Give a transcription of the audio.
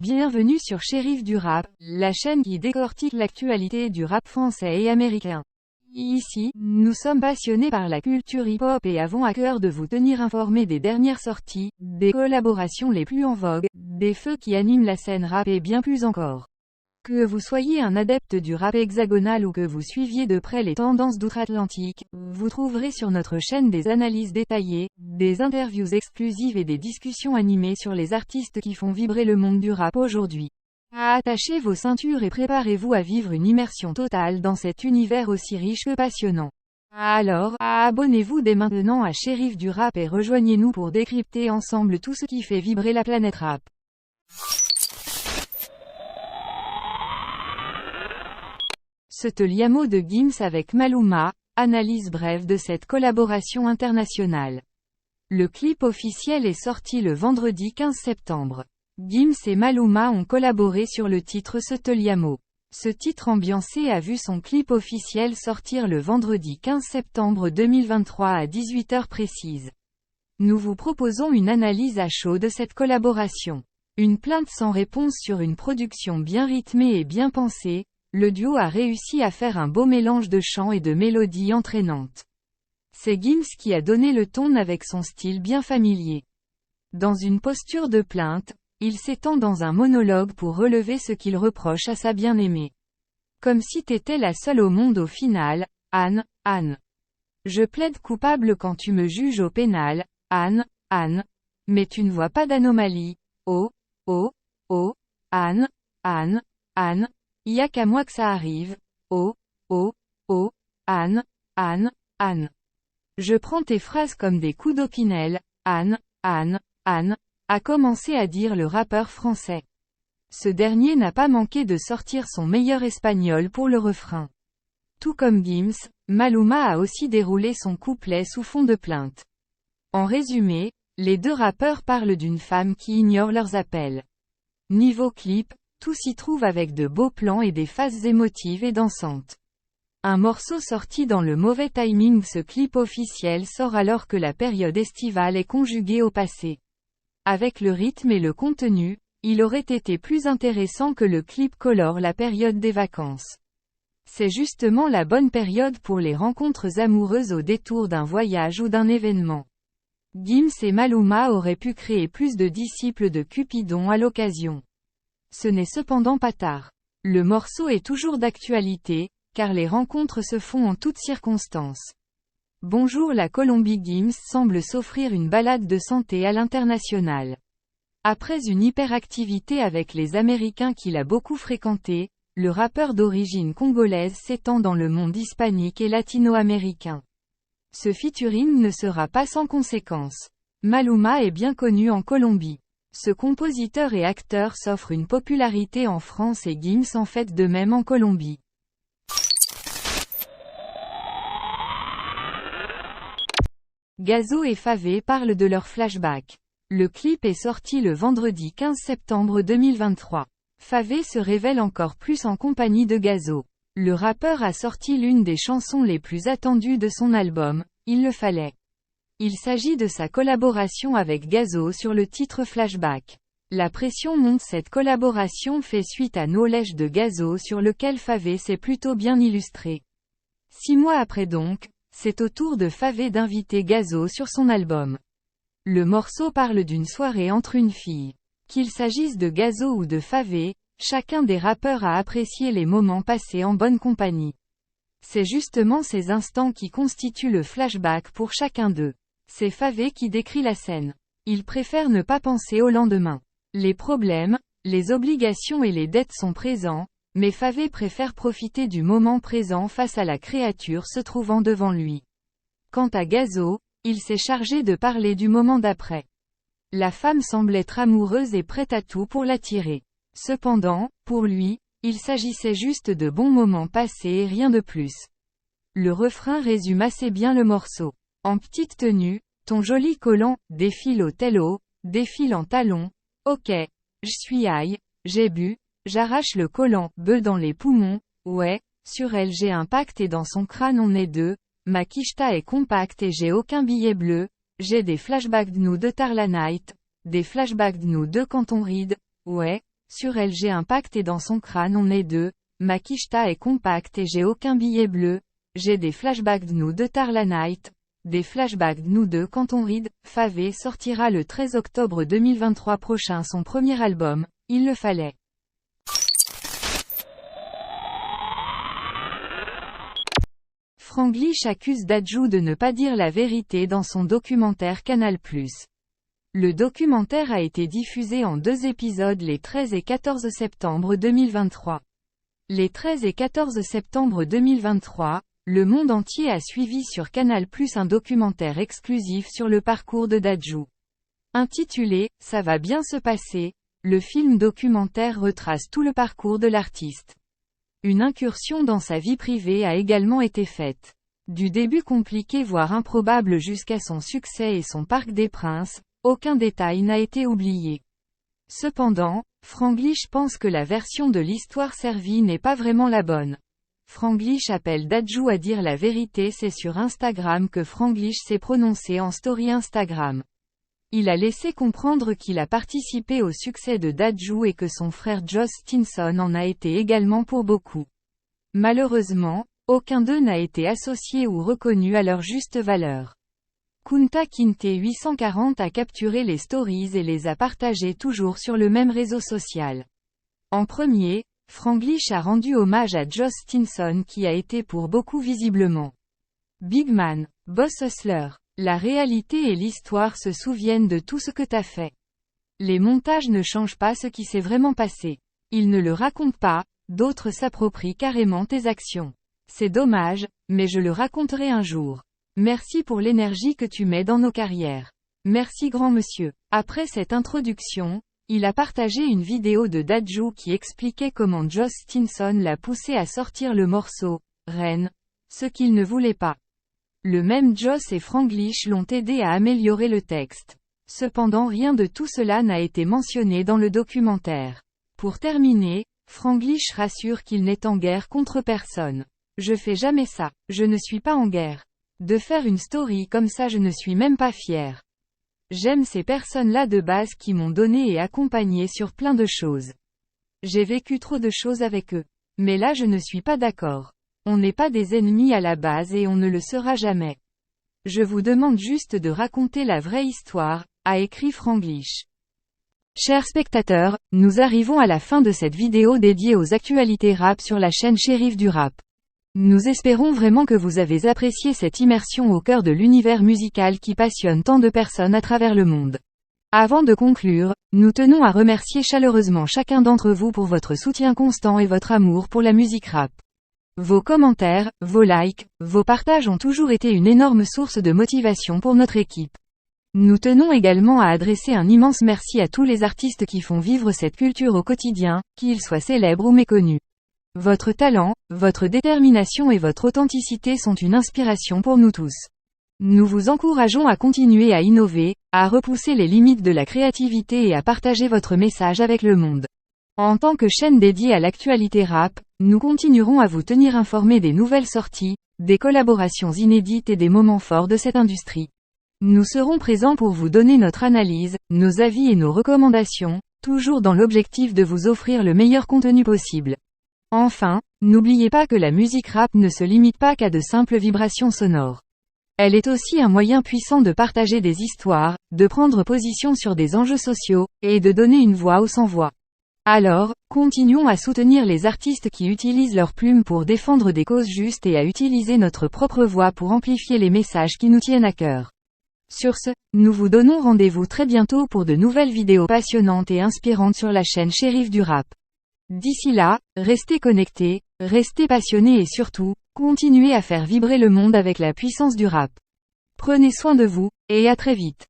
Bienvenue sur Shérif du Rap, la chaîne qui décortique l'actualité du rap français et américain. Ici, nous sommes passionnés par la culture hip-hop et avons à cœur de vous tenir informés des dernières sorties, des collaborations les plus en vogue, des feux qui animent la scène rap et bien plus encore. Que vous soyez un adepte du rap hexagonal ou que vous suiviez de près les tendances d'outre-Atlantique, vous trouverez sur notre chaîne des analyses détaillées, des interviews exclusives et des discussions animées sur les artistes qui font vibrer le monde du rap aujourd'hui. Attachez vos ceintures et préparez-vous à vivre une immersion totale dans cet univers aussi riche que passionnant. Alors, abonnez-vous dès maintenant à Shérif du Rap et rejoignez-nous pour décrypter ensemble tout ce qui fait vibrer la planète rap. Ce Liamo de Gims avec Maluma, analyse brève de cette collaboration internationale. Le clip officiel est sorti le vendredi 15 septembre. Gims et Maluma ont collaboré sur le titre Ce Liamo. Ce titre ambiancé a vu son clip officiel sortir le vendredi 15 septembre 2023 à 18h précise. Nous vous proposons une analyse à chaud de cette collaboration. Une plainte sans réponse sur une production bien rythmée et bien pensée. Le duo a réussi à faire un beau mélange de chants et de mélodies entraînantes. C'est Gims qui a donné le ton avec son style bien familier. Dans une posture de plainte, il s'étend dans un monologue pour relever ce qu'il reproche à sa bien-aimée. Comme si t'étais la seule au monde au final, Anne. Je plaide coupable quand tu me juges au pénal, Anne. Mais tu ne vois pas d'anomalie, oh, Anne. Y a qu'à moi que ça arrive, oh, Anne. Je prends tes phrases comme des coups d'opinel, Anne, a commencé à dire le rappeur français. Ce dernier n'a pas manqué de sortir son meilleur espagnol pour le refrain. Tout comme Gims, Maluma a aussi déroulé son couplet sous fond de plainte. En résumé, les deux rappeurs parlent d'une femme qui ignore leurs appels. Niveau clip, tout s'y trouve avec de beaux plans et des phases émotives et dansantes. Un morceau sorti dans le mauvais timing. Ce clip officiel sort alors que la période estivale est conjuguée au passé. Avec le rythme et le contenu, il aurait été plus intéressant que le clip colore la période des vacances. C'est justement la bonne période pour les rencontres amoureuses au détour d'un voyage ou d'un événement. Gims et Maluma auraient pu créer plus de disciples de Cupidon à l'occasion. Ce n'est cependant pas tard. Le morceau est toujours d'actualité, car les rencontres se font en toutes circonstances. Bonjour la Colombie. Gims semble s'offrir une balade de santé à l'international. Après une hyperactivité avec les Américains qu'il a beaucoup fréquentés, le rappeur d'origine congolaise s'étend dans le monde hispanique et latino-américain. Ce featuring ne sera pas sans conséquences. Maluma est bien connu en Colombie. Ce compositeur et acteur s'offre une popularité en France et Gims en fait de même en Colombie. Gazo et Favé parlent de leur flashback. Le clip est sorti le vendredi 15 septembre 2023. Favé se révèle encore plus en compagnie de Gazo. Le rappeur a sorti l'une des chansons les plus attendues de son album, Il le fallait. Il s'agit de sa collaboration avec Gazo sur le titre Flashback. La pression monte. Cette collaboration fait suite à Knowledge de Gazo sur lequel Favé s'est plutôt bien illustré. 6 mois après donc, c'est au tour de Favé d'inviter Gazo sur son album. Le morceau parle d'une soirée entre une fille. Qu'il s'agisse de Gazo ou de Favé, chacun des rappeurs a apprécié les moments passés en bonne compagnie. C'est justement ces instants qui constituent le flashback pour chacun d'eux. C'est Favé qui décrit la scène. Il préfère ne pas penser au lendemain. Les problèmes, les obligations et les dettes sont présents, mais Favé préfère profiter du moment présent face à la créature se trouvant devant lui. Quant à Gazo, il s'est chargé de parler du moment d'après. La femme semble être amoureuse et prête à tout pour l'attirer. Cependant, pour lui, il s'agissait juste de bons moments passés et rien de plus. Le refrain résume assez bien le morceau. En petite tenue, ton joli collant, défile au télo, défile en talons, ok, j'suis high, j'ai bu, j'arrache le collant, beuh dans les poumons, ouais, sur elle j'ai un pacte et dans son crâne on est deux, ma quicheta est compacte et j'ai aucun billet bleu, j'ai des flashbacks de nous de tard la night, des flashbacks de nous deux quand on ride, ouais, Sur elle j'ai un pacte et dans son crâne on est deux. Ma quicheta est compacte et j'ai aucun billet bleu. J'ai des flashbacks de nous deux tard la night. Des flashbacks de nous deux quand on ride. Favé sortira le 13 octobre 2023 prochain son premier album, Il le fallait. Franglish accuse Dadju de ne pas dire la vérité dans son documentaire Canal+. Le documentaire a été diffusé en 2 épisodes les 13 et 14 septembre 2023. Les 13 et 14 septembre 2023, le monde entier a suivi sur Canal+ un documentaire exclusif sur le parcours de Dadju. Intitulé « Ça va bien se passer », le film documentaire retrace tout le parcours de l'artiste. Une incursion dans sa vie privée a également été faite. Du début compliqué voire improbable jusqu'à son succès et son Parc des Princes, aucun détail n'a été oublié. Cependant, Franglish pense que la version de l'histoire servie n'est pas vraiment la bonne. Franglish appelle Dadju à dire la vérité. C'est sur Instagram que Franglish s'est prononcé en story Instagram. Il a laissé comprendre qu'il a participé au succès de Dadju et que son frère Josh Stinson en a été également pour beaucoup. Malheureusement, aucun d'eux n'a été associé ou reconnu à leur juste valeur. Kunta Kinte 840 a capturé les stories et les a partagées toujours sur le même réseau social. En premier, Franglish a rendu hommage à Josh Stinson qui a été pour beaucoup visiblement Big Man, Boss Hustler. La réalité et l'histoire se souviennent de tout ce que t'as fait. Les montages ne changent pas ce qui s'est vraiment passé. Ils ne le racontent pas, d'autres s'approprient carrément tes actions. C'est dommage, mais je le raconterai un jour. Merci pour l'énergie que tu mets dans nos carrières. Merci grand monsieur. Après cette introduction, il a partagé une vidéo de Dadju qui expliquait comment Josh Stinson l'a poussé à sortir le morceau « Reine », ce qu'il ne voulait pas. Le même Josh et Franglish l'ont aidé à améliorer le texte. Cependant rien de tout cela n'a été mentionné dans le documentaire. Pour terminer, Franglish rassure qu'il n'est en guerre contre personne. Je fais jamais ça, je ne suis pas en guerre. De faire une story comme ça je ne suis même pas fier. J'aime ces personnes-là de base qui m'ont donné et accompagné sur plein de choses. J'ai vécu trop de choses avec eux. Mais là je ne suis pas d'accord. On n'est pas des ennemis à la base et on ne le sera jamais. Je vous demande juste de raconter la vraie histoire, a écrit Franglish. Chers spectateurs, nous arrivons à la fin de cette vidéo dédiée aux actualités rap sur la chaîne Shérif du Rap. Nous espérons vraiment que vous avez apprécié cette immersion au cœur de l'univers musical qui passionne tant de personnes à travers le monde. Avant de conclure, nous tenons à remercier chaleureusement chacun d'entre vous pour votre soutien constant et votre amour pour la musique rap. Vos commentaires, vos likes, vos partages ont toujours été une énorme source de motivation pour notre équipe. Nous tenons également à adresser un immense merci à tous les artistes qui font vivre cette culture au quotidien, qu'ils soient célèbres ou méconnus. Votre talent, votre détermination et votre authenticité sont une inspiration pour nous tous. Nous vous encourageons à continuer à innover, à repousser les limites de la créativité et à partager votre message avec le monde. En tant que chaîne dédiée à l'actualité rap, nous continuerons à vous tenir informés des nouvelles sorties, des collaborations inédites et des moments forts de cette industrie. Nous serons présents pour vous donner notre analyse, nos avis et nos recommandations, toujours dans l'objectif de vous offrir le meilleur contenu possible. Enfin, n'oubliez pas que la musique rap ne se limite pas qu'à de simples vibrations sonores. Elle est aussi un moyen puissant de partager des histoires, de prendre position sur des enjeux sociaux, et de donner une voix aux sans-voix. Alors, continuons à soutenir les artistes qui utilisent leurs plumes pour défendre des causes justes et à utiliser notre propre voix pour amplifier les messages qui nous tiennent à cœur. Sur ce, nous vous donnons rendez-vous très bientôt pour de nouvelles vidéos passionnantes et inspirantes sur la chaîne Shérif du Rap. D'ici là, restez connectés, restez passionnés et surtout, continuez à faire vibrer le monde avec la puissance du rap. Prenez soin de vous, et à très vite.